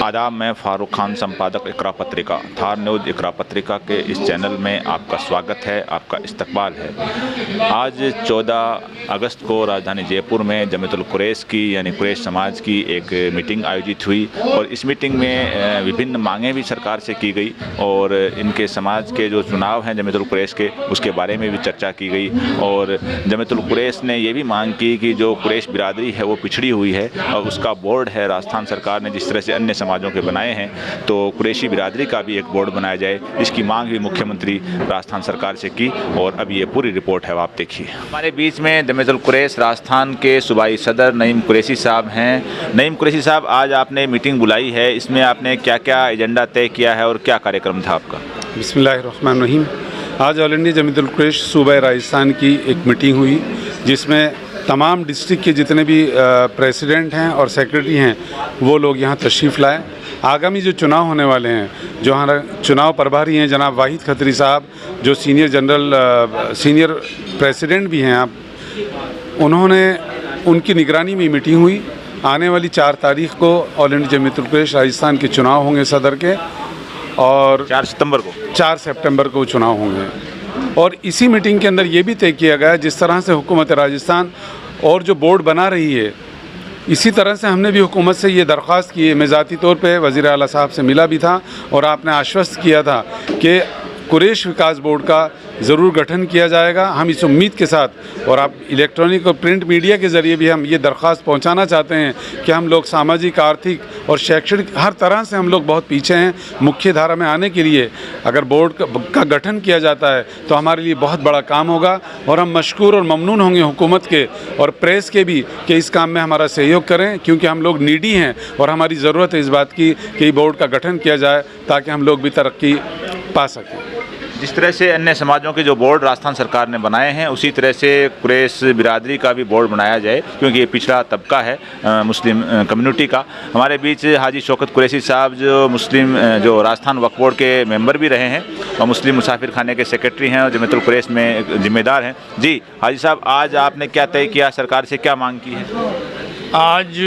आदाब, मैं फारूक खान, संपादक इकरा पत्रिका। थार न्यूज़ इकरा पत्रिका के इस चैनल में आपका स्वागत है, आपका इस्तकबाल है। आज 14 अगस्त को राजधानी जयपुर में जमीयतुल कुरैश की यानी कुरैश समाज की एक मीटिंग आयोजित हुई और इस मीटिंग में विभिन्न मांगें भी सरकार से की गई और इनके समाज के जो चुनाव हैं जमीयतुल कुरैश के, उसके बारे में भी चर्चा की गई। और जमीयतुल कुरैश ने ये भी मांग की कि जो कुरैश बिरादरी है वो पिछड़ी हुई है और उसका बोर्ड है राजस्थान सरकार ने जिस तरह से अन्य समाजों के बनाए हैं, तो कुरैशी बिरादरी का भी एक बोर्ड बनाया जाए। इसकी मांग भी मुख्यमंत्री राजस्थान सरकार से की और अब ये पूरी रिपोर्ट है, आप देखिए। हमारे बीच में जमीयतुल कुरैश राजस्थान के सूबाई सदर नईम कुरैशी साहब हैं। नईम कुरैशी साहब, आज आपने मीटिंग बुलाई है, इसमें आपने क्या क्या एजेंडा तय किया है और क्या कार्यक्रम था आपका? बिस्मिल्लाहिर्रहमानिर्रहीम। आज ऑल इंडिया जमीयतुल कुरैश सूबा राजस्थान की एक मीटिंग हुई जिसमें तमाम डिस्ट्रिक्ट के जितने भी प्रेसिडेंट हैं और सेक्रेटरी हैं वो लोग यहाँ तशरीफ़ लाए। आगामी जो चुनाव होने वाले हैं, जो हमारा चुनाव प्रभारी हैं जनाब वाहिद खत्री साहब, जो सीनियर प्रेसिडेंट भी हैं आप, उन्होंने उनकी निगरानी में मीटिंग हुई। आने वाली 4 तारीख को ऑल इंडिया जमीयतुल कुरैश राजस्थान के चुनाव होंगे सदर के, और 4 सितंबर को चुनाव होंगे। और इसी मीटिंग के अंदर ये भी तय किया गया, जिस तरह से हुकूमत राजस्थान और जो बोर्ड बना रही है, इसी तरह से हमने भी हुकूमत से ये दरख्वास्त की है। मैं ज़ाती तौर पे वज़ीर आला साहब से मिला भी था और आपने आश्वस्त किया था कि कुरैश विकास बोर्ड का ज़रूर गठन किया जाएगा। हम इस उम्मीद के साथ, और आप इलेक्ट्रॉनिक और प्रिंट मीडिया के ज़रिए भी हम ये दरख्वास्त पहुंचाना चाहते हैं कि हम लोग सामाजिक, आर्थिक और शैक्षणिक हर तरह से हम लोग बहुत पीछे हैं। मुख्य धारा में आने के लिए अगर बोर्ड का गठन किया जाता है तो हमारे लिए बहुत बड़ा काम होगा और हम मशकूर और ममनून होंगे हुकूमत के और प्रेस के भी कि इस काम में हमारा सहयोग करें, क्योंकि हम लोग नीडी हैं और हमारी ज़रूरत है इस बात की कि बोर्ड का गठन किया जाए ताकि हम लोग भी तरक्की पा सकें। जिस तरह से अन्य समाजों के जो बोर्ड राजस्थान सरकार ने बनाए हैं, उसी तरह से कुरैश बिरादरी का भी बोर्ड बनाया जाए, क्योंकि ये पिछड़ा तबका है मुस्लिम कम्युनिटी का। हमारे बीच हाजी शौकत कुरैशी साहब जो राजस्थान वक्फ बोर्ड के मेंबर भी रहे हैं और मुस्लिम मुसाफिर खाने के सेक्रेटरी हैं और जमीयतुल कुरैश में जिम्मेदार हैं। जी हाजी साहब, आज आपने क्या तय किया, सरकार से क्या मांग की है? आज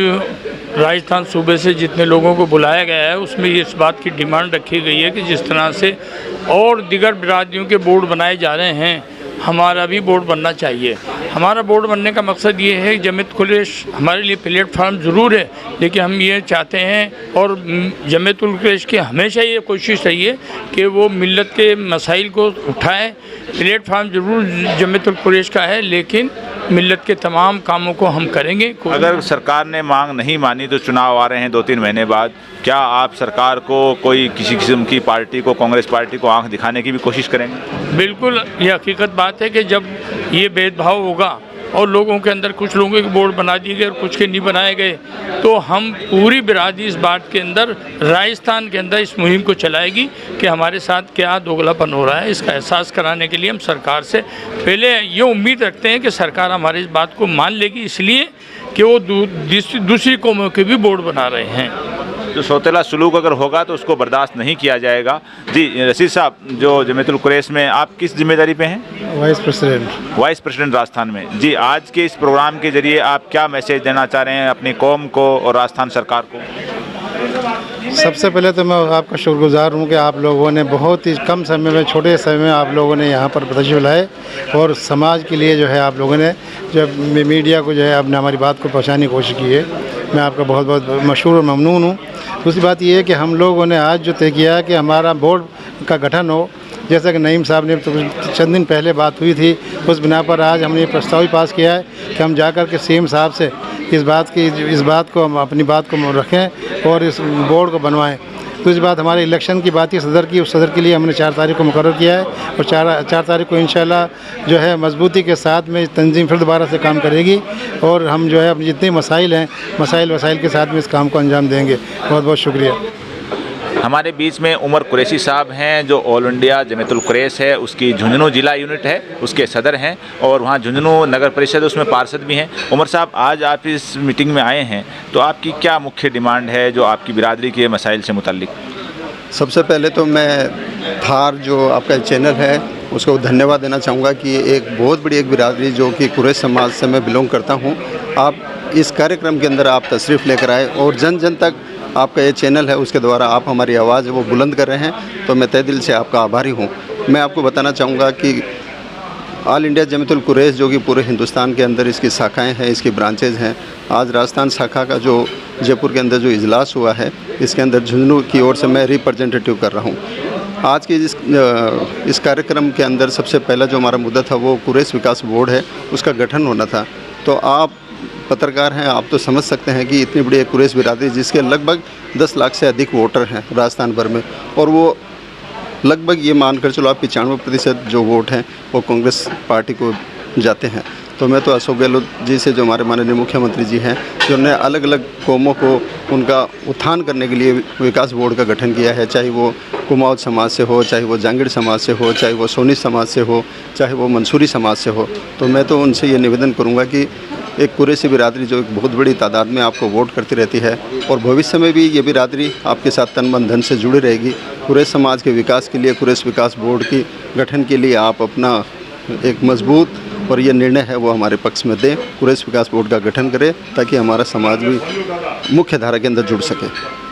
राजस्थान सूबे से जितने लोगों को बुलाया गया है उसमें इस बात की डिमांड रखी गई है कि जिस तरह से और दीगर बिरादरियों के बोर्ड बनाए जा रहे हैं, हमारा भी बोर्ड बनना चाहिए। हमारा बोर्ड बनने का मकसद ये है कि जमीयतुल कुरैश हमारे लिए प्लेटफार्म ज़रूर है, लेकिन हम ये चाहते हैं और जमीयतुल कुरैश की हमेशा ये कोशिश रही है कि वो मिल्लत के मसाइल को उठाए। प्लेटफार्म ज़रूर जमीयतुल कुरैश का है, लेकिन मिल्लत के तमाम कामों को हम करेंगे। अगर सरकार ने मांग नहीं मानी तो चुनाव आ रहे हैं 2-3 महीने बाद, क्या आप सरकार को कोई किसी किस्म की पार्टी को, कांग्रेस पार्टी को आंख दिखाने की भी कोशिश करेंगे? बिल्कुल, ये हकीकत बात है कि जब ये भेदभाव होगा और लोगों के अंदर कुछ लोगों के बोर्ड बना दिए गए और कुछ के नहीं बनाए गए, तो हम पूरी बिरादरी इस बात के अंदर राजस्थान के अंदर इस मुहिम को चलाएगी कि हमारे साथ क्या दोगलापन हो रहा है। इसका एहसास कराने के लिए हम सरकार से पहले ये उम्मीद रखते हैं कि सरकार हमारी इस बात को मान लेगी, इसलिए कि वो दूसरी कौमों के भी बोर्ड बना रहे हैं। जो सौतेला सलूक अगर होगा तो उसको बर्दाश्त नहीं किया जाएगा। जी रशीद साहब, जो जमीयतुल कुरैश में आप किस जिम्मेदारी पे हैं? वाइस प्रेसिडेंट राजस्थान में। जी, आज के इस प्रोग्राम के जरिए आप क्या मैसेज देना चाह रहे हैं अपनी कौम को और राजस्थान सरकार को? सबसे पहले तो मैं आपका शुक्रगुजार हूँ कि आप लोगों ने बहुत ही कम समय में, छोटे समय में आप लोगों ने यहाँ पर तशरीफ़ लाए और समाज के लिए जो है आप लोगों ने जब मीडिया को जो है आपने हमारी बात को पहुँचाने की कोशिश की है। मैं आपका बहुत बहुत मशहूर और ममनून हूँ। दूसरी बात ये है कि हम लोगों ने आज जो तय किया है कि हमारा बोर्ड का गठन हो, जैसा कि नईम साहब ने तो चंद दिन पहले बात हुई थी, उस बिना पर आज हमने ये प्रस्ताव भी पास किया है कि हम जाकर के सीएम साहब से इस बात को हम अपनी बात को रखें और इस बोर्ड को बनवाएं। दूसरी बात, हमारे इलेक्शन की बात ही सदर की, उस सदर के लिए हमने 4 तारीख को मुकर्रर किया है और 4 तारीख को इंशाल्लाह जो है मजबूती के साथ में तंजीम फिर दोबारा से काम करेगी और हम जो है अपने जितने मसाइल हैं, वसाइल के साथ में इस काम को अंजाम देंगे। बहुत बहुत शुक्रिया। हमारे बीच में उमर कुरैशी साहब हैं, जो ऑल इंडिया जमीयतुल कुरैश है उसकी झुंझुनू जिला यूनिट है, उसके सदर हैं और वहाँ झुंझुनू नगर परिषद उसमें पार्षद भी हैं। उमर साहब, आज आप इस मीटिंग में आए हैं, तो आपकी क्या मुख्य डिमांड है जो आपकी बिरादरी के मसाइल से मुतल्लिक? सबसे पहले तो मैं थार जो आपका चैनल है उसको धन्यवाद देना चाहूँगा कि एक बहुत बड़ी एक बिरादरी जो कि कुरैश समाज से मैं बिलोंग करता हूँ, आप इस कार्यक्रम के अंदर आप तशरीफ़ लेकर आए और जन जन तक आपका ये चैनल है उसके द्वारा आप हमारी आवाज़ वो बुलंद कर रहे हैं, तो मैं तहे दिल से आपका आभारी हूँ। मैं आपको बताना चाहूँगा कि ऑल इंडिया जमीयतुल कुरैश जो कि पूरे हिंदुस्तान के अंदर इसकी शाखाएं हैं, इसकी ब्रांचेज़ हैं। आज राजस्थान शाखा का जो जयपुर के अंदर जो इजलास हुआ है, इसके अंदर झुंझुनू की ओर से मैं रिप्रेजेंटेटिव कर रहा हूँ। आज के इस कार्यक्रम के अंदर सबसे पहला जो हमारा मुद्दा था वो कुरैश विकास बोर्ड है, उसका गठन होना था। तो आप पत्रकार हैं, आप तो समझ सकते हैं कि इतनी बड़ी एक कुरैश बिरादरी जिसके लगभग 10 लाख से अधिक वोटर हैं राजस्थान भर में, और वो लगभग ये मानकर चलो आप 95% जो वोट हैं वो कांग्रेस पार्टी को जाते हैं। तो मैं तो अशोक गहलोत जी से, जो हमारे माननीय मुख्यमंत्री जी हैं, जिन्होंने अलग अलग कौमों को उनका उत्थान करने के लिए विकास बोर्ड का गठन किया है, चाहे वो कुमाऊँ समाज से हो, चाहे वो जांगीड़ समाज से हो, चाहे वो सोनी समाज से हो, चाहे वो मंसूरी समाज से हो। तो मैं तो उनसे ये निवेदन करूँगा कि एक कुरैशी बिरादरी जो एक बहुत बड़ी तादाद में आपको वोट करती रहती है, और भविष्य में भी ये बिरादरी आपके साथ तन मन धन से जुड़ी रहेगी। कुरैश समाज के विकास के लिए, कुरैश विकास बोर्ड की गठन के लिए आप अपना एक मजबूत और ये निर्णय है वो हमारे पक्ष में दें, कुरैश विकास बोर्ड का गठन करें, ताकि हमारा समाज भी मुख्य धारा के अंदर जुड़ सके।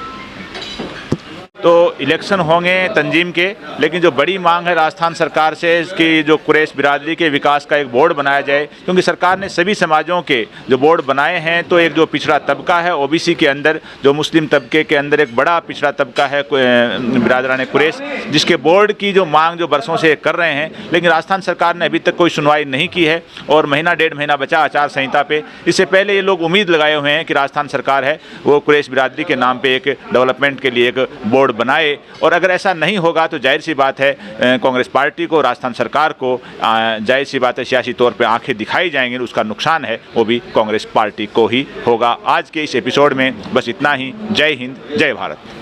तो इलेक्शन होंगे तंजीम के, लेकिन जो बड़ी मांग है राजस्थान सरकार से कि जो कुरैश बिरादरी के विकास का एक बोर्ड बनाया जाए, क्योंकि सरकार ने सभी समाजों के जो बोर्ड बनाए हैं, तो एक जो पिछड़ा तबका है ओबीसी के अंदर, जो मुस्लिम तबके के अंदर एक बड़ा पिछड़ा तबका है बिरादरान कुरैश, जिसके बोर्ड की जो मांग जो बरसों से कर रहे हैं, लेकिन राजस्थान सरकार ने अभी तक कोई सुनवाई नहीं की है, और महीना 1.5 महीना बचा आचार संहिता पे। इससे पहले ये लोग उम्मीद लगाए हुए हैं कि राजस्थान सरकार है वो कुरैश बिरादरी के नाम पे एक डेवलपमेंट के लिए एक बोर्ड बनाए, और अगर ऐसा नहीं होगा तो जाहिर सी बात है कांग्रेस पार्टी को, राजस्थान सरकार को जाहिर सी बात है सियासी तौर पे आंखें दिखाई जाएंगी, उसका नुकसान है वो भी कांग्रेस पार्टी को ही होगा। आज के इस एपिसोड में बस इतना ही। जय हिंद, जय भारत।